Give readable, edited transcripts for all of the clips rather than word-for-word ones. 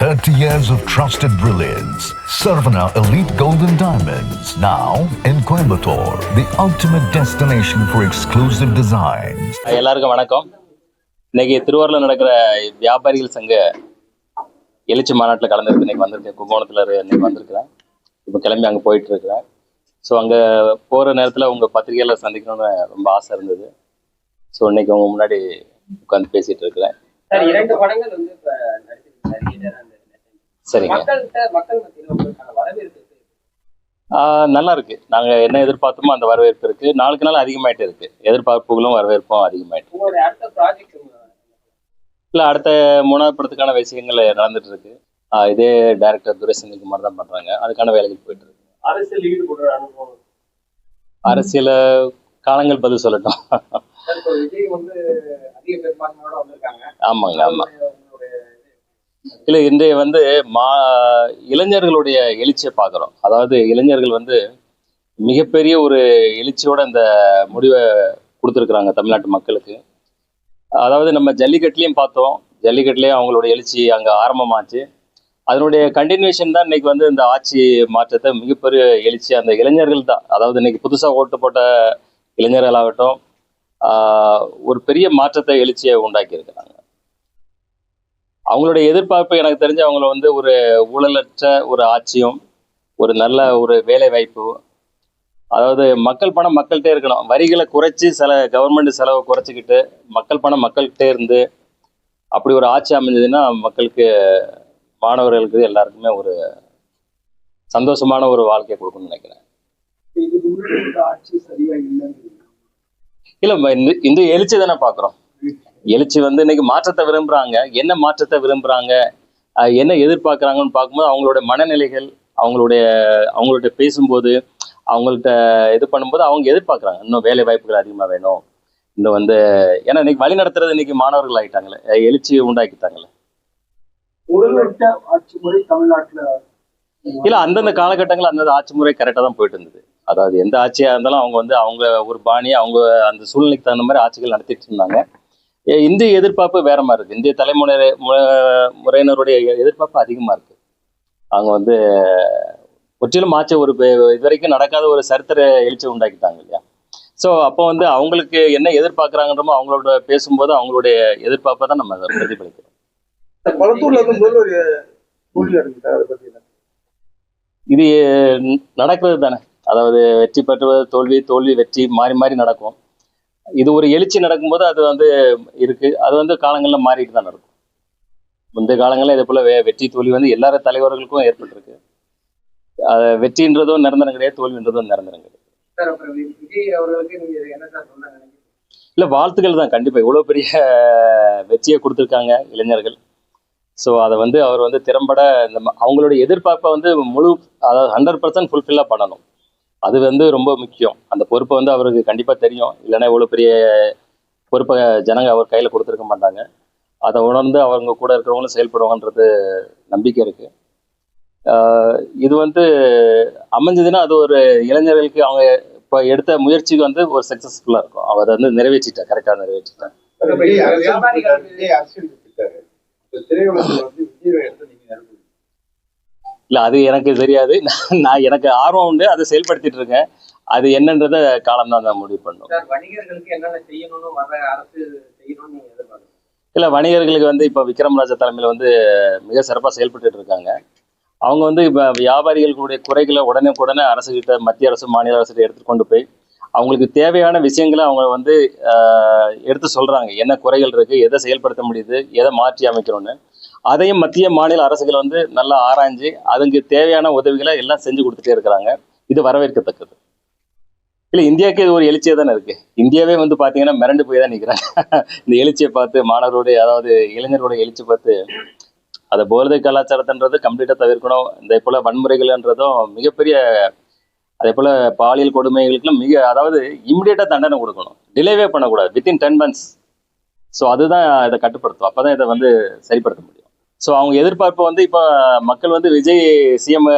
30 years of trusted brilliance. Sarvana Elite Golden Diamonds, now in Coimbatore, the ultimate destination for exclusive designs. எல்லாருக்கும் வணக்கம். இன்னைக்கு திருவாரூர்ல நடக்கிற வியாபாரிகள் சங்க எழுச்சி மாநாட்டில் கலந்துருக்கு. இன்னைக்கு வந்திருக்கேன், கும்பகோணத்தில் இன்னைக்கு வந்திருக்கிறேன். இப்போ கிளம்பி அங்கே போயிட்டு இருக்கிறேன். ஸோ அங்கே போகிற நேரத்தில் உங்கள் பத்திரிகையில் சந்திக்கணும்னு ரொம்ப ஆசை இருந்தது. ஸோ இன்னைக்கு உங்க முன்னாடி உட்காந்து பேசிட்டு இருக்கிறேன். இரண்டு படங்கள் வந்து சரிங்க, நல்லா இருக்கு. நாங்க என்ன எதிர்பார்த்தோமோ அந்த வரவேற்பு இருக்கு. நாளுக்கு நாள் அதிகமாயிட்டு இருக்கு. எதிர்பார்ப்புகளும் வரவேற்பும் அதிகமாயிட்டு. இல்ல, அடுத்த 3வது படத்துக்கான விஷயங்கள் நடந்துட்டு இருக்கு. இதே டைரக்டர் துரை செந்தில்குமார் தான் பண்றாங்க. அதுக்கான வேலைகள் போயிட்டு இருக்கு. அரசியல் ஈடுபடுற அனுபவம், அரசியல காலங்கள் பதில் சொல்லட்டும். விஜய் வந்து அதிக பெரும்பான்மையோட வந்திருக்காங்க. ஆமாங்க, ஆமா. இல்ல, இன்றைய வந்து இளைஞர்களுடைய எழுச்சியை பார்க்குறோம். அதாவது இளைஞர்கள் வந்து மிகப்பெரிய ஒரு எழுச்சியோட இந்த முடிவை கொடுத்துருக்குறாங்க தமிழ்நாட்டு மக்களுக்கு. அதாவது நம்ம ஜல்லிக்கட்டுலேயும் பார்த்தோம், ஜல்லிக்கட்டுலேயும் அவங்களோட எழுச்சி அங்கே ஆரம்பமாச்சு. அதனுடைய கண்டினியூஷன் தான் இன்னைக்கு வந்து இந்த ஆட்சி மாற்றத்தை மிகப்பெரிய எழுச்சி அந்த இளைஞர்கள் தான். அதாவது இன்னைக்கு புதுசாக ஓட்டு போட்ட இளைஞர்களாகட்டும் ஒரு பெரிய மாற்றத்தை எழுச்சியை உண்டாக்கி இருக்கிறாங்க. அவங்களுடைய எதிர்பார்ப்பு எனக்கு தெரிஞ்சு அவங்கள வந்து ஒரு ஊழலற்ற ஒரு ஆட்சியும், ஒரு நல்ல ஒரு வேலை வாய்ப்பு, அதாவது மக்கள் பணம் மக்கள்கிட்டே இருக்கணும். வரிகளை குறைச்சி கவர்மெண்ட் செலவை குறைச்சிக்கிட்டு மக்கள் பணம் மக்கள்கிட்டே இருந்து அப்படி ஒரு ஆட்சி அமைஞ்சதுன்னா மக்களுக்கு, மாணவர்களுக்கு எல்லாருக்குமே ஒரு சந்தோஷமான ஒரு வாழ்க்கையை கொடுக்கணும்னு நினைக்கிறேன். இல்ல, இந்த எழுச்சி தானே பாக்குறோம். எழுச்சி வந்து இன்னைக்கு மாற்றத்தை விரும்புறாங்க. என்ன மாற்றத்தை விரும்புறாங்க, என்ன எதிர்பார்க்குறாங்கன்னு பார்க்கும்போது அவங்களோட மனநிலைகள், அவங்கள்ட்ட பேசும்போது, அவங்கள்ட்ட இது பண்ணும்போது அவங்க எதிர்பார்க்குறாங்க இன்னும் வேலை வாய்ப்புகள் அதிகமாக வேணும். இன்னும் வந்து ஏன்னா இன்னைக்கு வழி நடத்துறது இன்னைக்கு மாணவர்கள் ஆகிட்டாங்களே, எழுச்சியை உண்டாக்கிட்டாங்களே. ஆட்சி முறை தமிழ்நாட்டுல இல்ல, அந்தந்த காலகட்டங்கள் அந்தந்த ஆட்சி முறை கரெக்டாக தான் போயிட்டு இருந்தது. அதாவது எந்த ஆட்சியாக இருந்தாலும் அவங்க ஒரு பாணியை அவங்க அந்த சூழ்நிலைக்கு தகுந்த மாதிரி ஆட்சிகள் நடத்திட்டு இருந்தாங்க. இந்திய எதிர்பார்ப்பு வேற மாதிரி இருக்கு. இந்திய முறையினருடைய எதிர்பார்ப்பு அதிகமா இருக்கு. அவங்க வந்து முற்றிலும் ஆட்சி ஒரு இதுவரைக்கும் நடக்காத ஒரு சரித்திர எழுச்சி உண்டாக்கிட்டாங்க இல்லையா. ஸோ அப்போ வந்து அவங்களுக்கு என்ன எதிர்பார்க்குறாங்கன்றமோ அவங்களோட பேசும்போது அவங்களுடைய எதிர்பார்ப்பை தான் நம்ம பிரதிபலிக்கிறோம். இது நடக்கிறது தானே. அதாவது வெற்றி பெற்றுவது தோல்வி, தோல்வி வெற்றி, மாறி மாறி நடக்கும். இது ஒரு எழுச்சி நடக்கும்போது அது வந்து இருக்கு. அது வந்து காலங்களில் மாறிட்டு தான் நடக்கும். முந்தைய காலங்களில் இதே போல வெற்றி தோல்வி வந்து எல்லார தலைவர்களுக்கும் ஏற்பட்டிருக்கு. வெற்றின்றதும் நிரந்தரம் கிடையாது, தோல்வின்றதும் நிரந்தரம் கிடையாது. இல்ல, வாழ்த்துக்கள் தான். கண்டிப்பா இவ்வளவு பெரிய வெற்றியை கொடுத்துருக்காங்க இளைஞர்கள். ஸோ அதை வந்து அவர் வந்து திறம்பட அவங்களுடைய எதிர்பார்ப்பை வந்து அதாவது 100% ஃபுல்ஃபில்லாக பண்ணணும். அது வந்து ரொம்ப முக்கியம். அந்த பொறுப்பை வந்து அவருக்கு கண்டிப்பாக தெரியும். இல்லைன்னா இவ்வளோ பெரிய பொறுப்பை ஜனங்க அவர் கையில் கொடுத்துருக்க மாட்டாங்க. அதை உணர்ந்து அவங்க கூட இருக்கிறவங்களும் செயல்படுவாங்கன்றது நம்பிக்கை இருக்குது. இது வந்து அமைஞ்சதுன்னா அது ஒரு இளைஞர்களுக்கு அவங்க இப்போ எடுத்த முயற்சிக்கு வந்து ஒரு சக்ஸஸ்ஃபுல்லாக இருக்கும். அவர் வந்து நிறைவேற்றிட்டேன், கரெக்டாக நிறைவேற்றிட்டேன். இல்ல, அது எனக்கு தெரியாது. நான் எனக்கு ஆர்வம் உண்டு, அதை செயல்படுத்திட்டு இருக்கேன். அது என்னன்றத காலம் தான் முடிவு பண்ணும். இல்ல, வணிகர்களுக்கு வந்து இப்ப விக்ரம் ராஜா தலைமையில வந்து மிக சிறப்பா செயல்பட்டு இருக்காங்க. அவங்க வந்து இப்ப வியாபாரிகளுடைய குறைகளை உடனே அரசுகிட்ட, மத்திய அரசு மாநில அரசு எடுத்துட்டு கொண்டு போய் அவங்களுக்கு தேவையான விஷயங்களை அவங்க வந்து எடுத்து சொல்றாங்க. என்ன குறைகள் இருக்கு, எதை செயல்படுத்த முடியுது, எதை மாற்றி அமைக்கணும்னு. அதையும் மத்திய மாநில அரசுகள் வந்து நல்லா ஆராய்ஞ்சு அதுக்கு தேவையான உதவிகளை எல்லாம் செஞ்சு கொடுத்துட்டே இருக்கிறாங்க. இது வரவேற்கத்தக்கது. இல்லை, இந்தியாவுக்கு இது ஒரு எழுச்சியாக தானே இருக்கு. இந்தியாவே வந்து பார்த்தீங்கன்னா மிரண்டு போய் தான் நிற்கிறாங்க. இந்த எழுச்சியை பார்த்து, மாணவருடைய அதாவது இளைஞர்களுடைய எழுச்சி பார்த்து. அதை போதை கலாச்சாரத்தின்றது கம்ப்ளீட்டாக தவிர்க்கணும். இதே போல வன்முறைகள்ன்றதும் மிகப்பெரிய, அதே போல பாலியல் கொடுமைகளுக்கெல்லாம் அதாவது இமிடியேட்டாக தண்டனை கொடுக்கணும், டிலேவே பண்ணக்கூடாது, வித்தின் 10 months. ஸோ அதுதான் இதை கட்டுப்படுத்தும். அப்போதான் இதை வந்து சரிப்படுத்த முடியும். ஸோ அவங்க எதிர்பார்ப்பு வந்து இப்போ மக்கள் வந்து விஜய் சிஎம்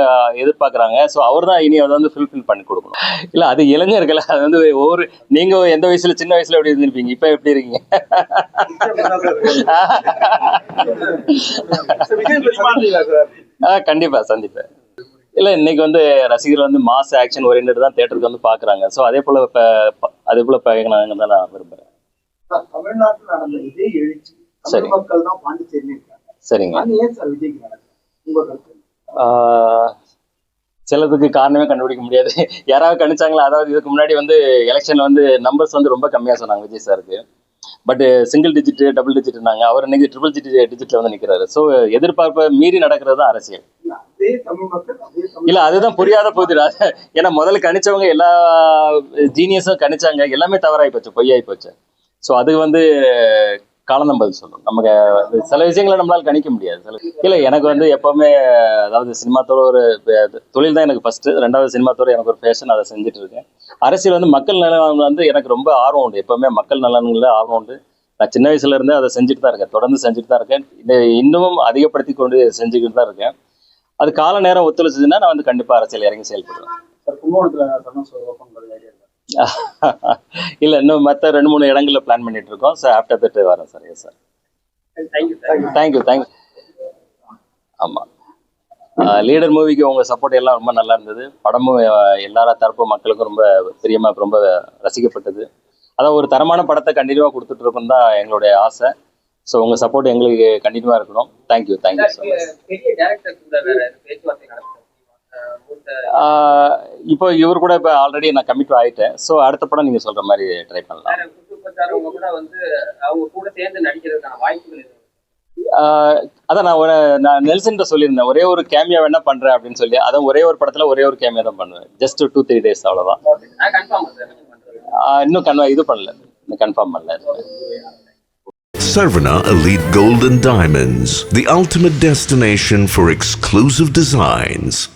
எதிர்பார்க்குறாங்க. ஸோ அவர் தான் இனி அதை வந்து ஃபுல்ஃபில் பண்ணி கொடுக்கணும். இல்லை அது இளைஞர்கள், அது வந்து ஒவ்வொரு நீங்கள் எந்த வயசுல சின்ன வயசுல எப்படி இருந்திருப்பீங்க, இப்போ எப்படி இருக்கீங்க? கண்டிப்பாக சந்திப்பேன். இல்லை இன்னைக்கு வந்து ரசிகர்கள் வந்து மாஸ் ஆக்ஷன் ஓரியன்ட் தான் தேட்டருக்கு வந்து பார்க்குறாங்க. ஸோ அதே போல் இப்போ பார்க்கணுங்க தான் நான் விரும்புகிறேன். தமிழ்நாட்டில் நடந்த விஜய் எழுச்சி சரி. தமிழ் மக்கள் தான் பாண்டிச்சேரியில் இருக்காங்க. சரிங்க. அது ஏன் சார் விஜய்க்கு நடக்குது உங்க கருத்து? சிலதுக்கு காரணமே கண்டுபிடிக்க முடியாது. யாராவது கணிச்சாங்களா? அதாவது இதுக்கு முன்னாடி வந்து எலெக்ஷன்ல வந்து நம்பர்ஸ் வந்து ரொம்ப கம்மியாக சொன்னாங்க விஜய் சாருக்கு. பட் சிங்கிள் டிஜிட் டபுள் டிஜிட்னாங்க. அவர் இன்னைக்கு ட்ரிபிள் டிஜிட்ல வந்து நிற்கிறாரு. ஸோ எதிர்பார்ப்பை மீறி நடக்கிறது தான் அரசியல். அதே தமிழ் மக்கள் அதே தமிழ் இல்லை அதுதான் புரியாத போகுது. ஏன்னா முதல்ல கணிச்சவங்க எல்லா ஜீனியஸும் கணிச்சாங்க, எல்லாமே தவறாகி போச்சு, பொய்யாகி போச்சு. ஸோ அது வந்து காலம் பதில் சொல்லணும். நமக்கு சில விஷயங்களை நம்மளால கணிக்க முடியாது. இல்லை எனக்கு வந்து எப்பவுமே அதாவது சினிமா துறை ஒரு தொழில் தான் எனக்கு ஃபர்ஸ்ட். ரெண்டாவது சினிமா துறை எனக்கு ஒரு பேஷன், அதை செஞ்சுட்டு இருக்கேன். அரசியல் வந்து மக்கள் நலன் வந்து எனக்கு ரொம்ப ஆர்வம் உண்டு. எப்பவுமே மக்கள் நலன்களில் ஆர்வம் உண்டு. நான் சின்ன வயசுல இருந்தே அதை செஞ்சுட்டு தான் இருக்கேன், தொடர்ந்து செஞ்சுட்டு தான் இருக்கேன். இன்னமும் அதிகப்படுத்தி கொண்டு செஞ்சுக்கிட்டு தான் இருக்கேன். அது கால நேரம் ஒத்துழைச்சதுன்னா நான் வந்து கண்டிப்பாக அரசியல் இறங்கி செயல்படுவேன். இல்லை இன்னும் மற்ற 2-3 இடங்கள்ல பிளான் பண்ணிட்டு இருக்கோம். ஸோ ஆஃப்டர் தட் வரேன் சார். Yes sir. தேங்க்யூ. ஆமாம், லீடர் மூவிக்கு உங்கள் சப்போர்ட் எல்லாம் ரொம்ப நல்லா இருந்தது. படமும் எல்லார தரப்பு மக்களுக்கும் ரொம்ப பிரியமாக ரொம்ப ரசிக்கப்பட்டது. அதான் ஒரு தரமான படத்தை கண்டினியூவாக கொடுத்துட்டு இருக்கோம் தான் எங்களுடைய ஆசை. ஸோ உங்கள் சப்போர்ட் எங்களுக்கு கண்டினியூவாக இருக்கணும். Thank you so much. இப்போ இவர் கூட இப்போ ஆல்ரெடி நான் கமிட் ஆகிட்டேன். ஸோ அடுத்த படம் நீங்கள் சொல்கிற மாதிரி ட்ரை பண்ணலாம். அதான் நான் நெல்சன்கிட்ட சொல்லியிருந்தேன், ஒரே ஒரு கேமியா வேணா பண்ணுறேன் அப்படின்னு சொல்லி. அதான் ஒரே ஒரு படத்தில் ஒரே ஒரு கேமியா தான் பண்ணுவேன். ஜஸ்ட் 2-3 days அவ்வளோதான். இன்னும் இது பண்ணல, கன்ஃபார்ம் பண்ணல. Sarvana Elite Gold and Diamonds, the ultimate destination for exclusive designs.